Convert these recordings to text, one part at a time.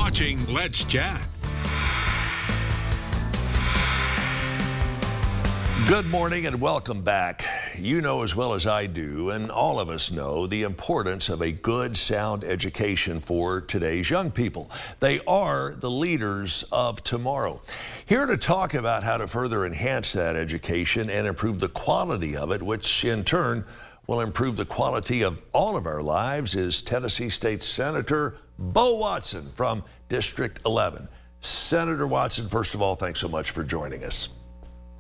watching Let's Chat. Good morning and welcome back. You know as well as I do, and all of us know, the importance of a good, sound education for today's young people. They are the leaders of tomorrow. Here to talk about how to further enhance that education and improve the quality of it, which in turn will improve the quality of all of our lives, is Tennessee State Senator Bo Watson from District 11. Senator Watson, first of all, thanks so much for joining us.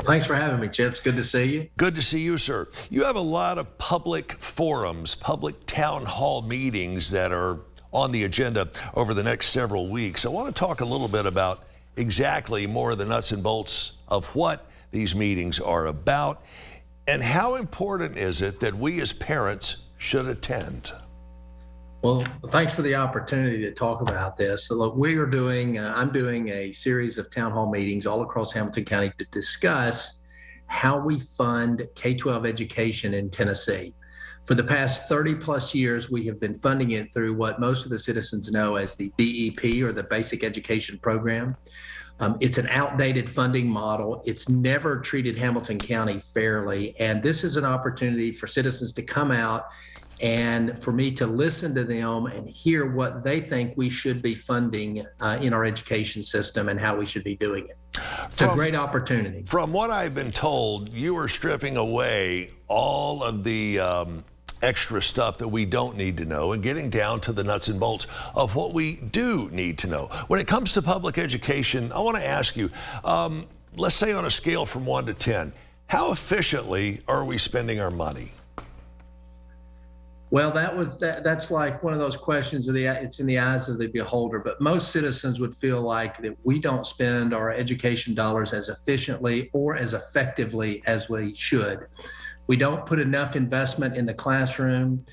Thanks for having me, Chip. It's good to see you. Good to see you, sir. You have a lot of public forums, public town hall meetings that are on the agenda over the next several weeks. I want to talk a little bit about exactly more of the nuts and bolts of what these meetings are about and how important is it that we as parents should attend. Well, thanks for the opportunity to talk about this. So look, I'm doing a series of town hall meetings all across Hamilton County to discuss how we fund K-12 education in Tennessee. For the past 30 plus years, we have been funding it through what most of the citizens know as the BEP, or the Basic Education Program. It's an outdated funding model. It's never treated Hamilton County fairly. And this is an opportunity for citizens to come out and for me to listen to them and hear what they think we should be funding in our education system and how we should be doing it. It's a great opportunity. From what I've been told, you are stripping away all of the extra stuff that we don't need to know and getting down to the nuts and bolts of what we do need to know. When it comes to public education, I want to ask you, let's say on a scale from 1 to 10, how efficiently are we spending our money? Well, that's like one of those questions it's in the eyes of the beholder, but most citizens would feel like that we don't spend our education dollars as efficiently or as effectively as we should. We don't put enough investment in the classroom.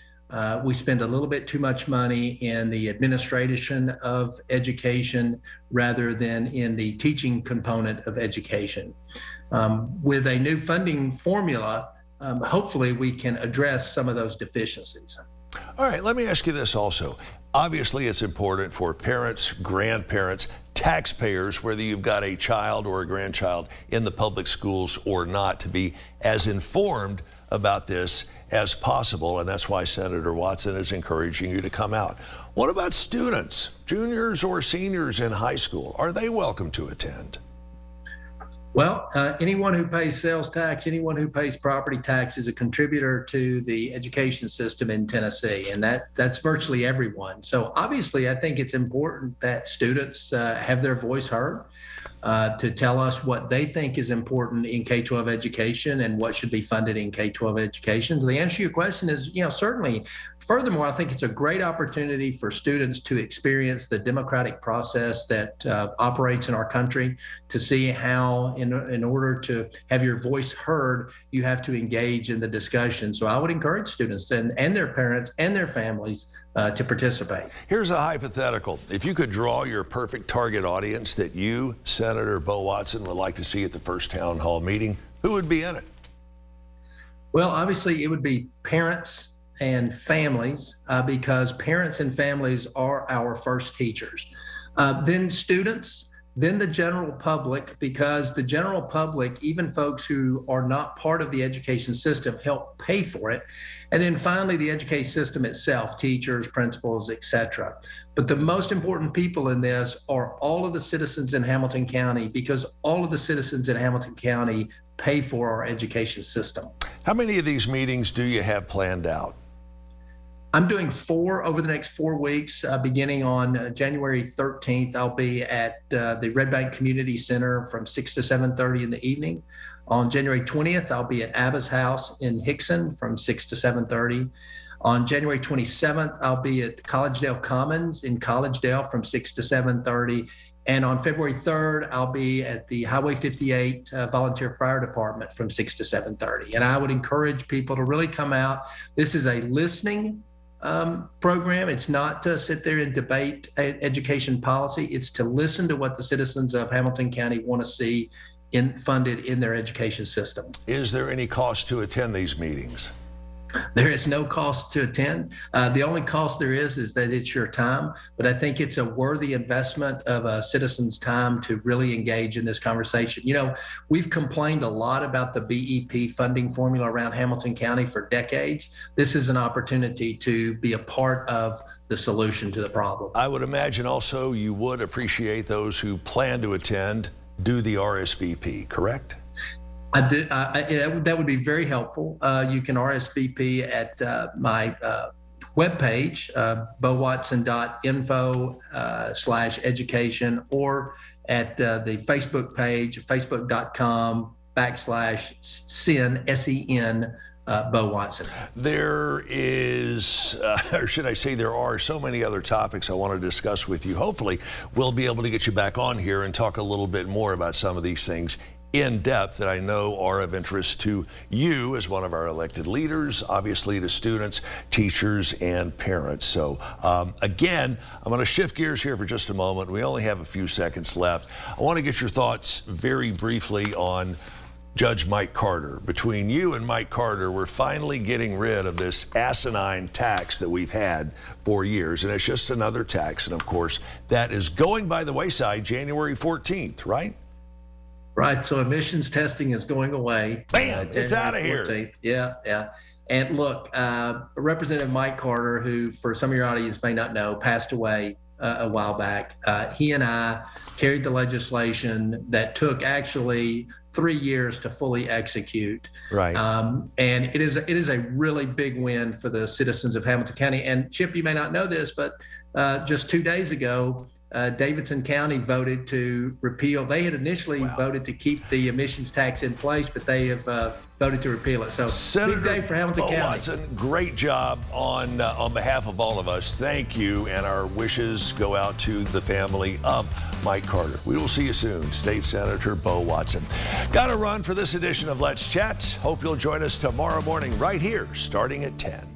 We spend a little bit too much money in the administration of education rather than in the teaching component of education. With a new funding formula, hopefully we can address some of those deficiencies. All right, let me ask you this also. Obviously, it's important for parents, grandparents, taxpayers, whether you've got a child or a grandchild in the public schools or not, to be as informed about this as possible, and that's why Senator Watson is encouraging you to come out. What about students, juniors or seniors in high school? Are they welcome to attend? Well, anyone who pays sales tax, anyone who pays property tax is a contributor to the education system in Tennessee, and that's virtually everyone. So obviously, I think it's important that students have their voice heard to tell us what they think is important in K-12 education and what should be funded in K-12 education. So the answer to your question is, certainly. Furthermore, I think it's a great opportunity for students to experience the democratic process that operates in our country, to see how in order to have your voice heard, you have to engage in the discussion. So I would encourage students and their parents and their families to participate. Here's a hypothetical. If you could draw your perfect target audience that you, Senator Bo Watson, would like to see at the first town hall meeting, who would be in it? Well, obviously it would be parents and families, because parents and families are our first teachers. Then students, then the general public, because the general public, even folks who are not part of the education system, help pay for it. And then finally, the education system itself, teachers, principals, etc. But the most important people in this are all of the citizens in Hamilton County, because all of the citizens in Hamilton County pay for our education system. How many of these meetings do you have planned out? I'm doing 4 over the next 4 weeks, beginning on January 13th. I'll be at the Red Bank Community Center from 6 to 7:30 in the evening. On January 20th, I'll be at Abba's house in Hickson from 6 to 7:30. On January 27th, I'll be at Collegedale Commons in Collegedale from 6 to 7:30. And on February 3rd, I'll be at the Highway 58 Volunteer Fire Department from 6 to 7:30. And I would encourage people to really come out. This is a listening program. It's not to sit there and debate education policy. It's to listen to what the citizens of Hamilton County want to see funded in their education system. Is there any cost to attend these meetings? There is no cost to attend. The only cost there is that it's your time. But I think it's a worthy investment of a citizen's time to really engage in this conversation. You know, we've complained a lot about the BEP funding formula around Hamilton County for decades. This is an opportunity to be a part of the solution to the problem. I would imagine also you would appreciate those who plan to attend do the RSVP, correct? That would be very helpful. You can RSVP at my webpage, bowatson.info/education, or at the Facebook page, facebook.com/SEN, S-E-N, Bo Watson. There is, or should I say, there are so many other topics I want to discuss with you. Hopefully, we'll be able to get you back on here and talk a little bit more about some of these things in depth that I know are of interest to you as one of our elected leaders, obviously to students, teachers, and parents. So again, I'm going to shift gears here for just a moment. We only have a few seconds left. I want to get your thoughts very briefly on Judge Mike Carter. Between you and Mike Carter, we're finally getting rid of this asinine tax that we've had for years, and it's just another tax. And of course, that is going by the wayside January 14th, right? Right. So emissions testing is going away. Bam! It's out of here. Yeah, yeah. And look, Representative Mike Carter, who for some of your audience may not know, passed away a while back. He and I carried the legislation that took actually 3 years to fully execute. Right. And it is a really big win for the citizens of Hamilton County. And Chip, you may not know this, but just 2 days ago, Davidson County voted to repeal. They had initially voted to keep the emissions tax in place, but they have voted to repeal it. So Senator big day for Hamilton County. Watson, great job on behalf of all of us. Thank you, and our wishes go out to the family of Mike Carter. We will see you soon, State Senator Bo Watson. Got to run for this edition of Let's Chat. Hope you'll join us tomorrow morning right here, starting at 10.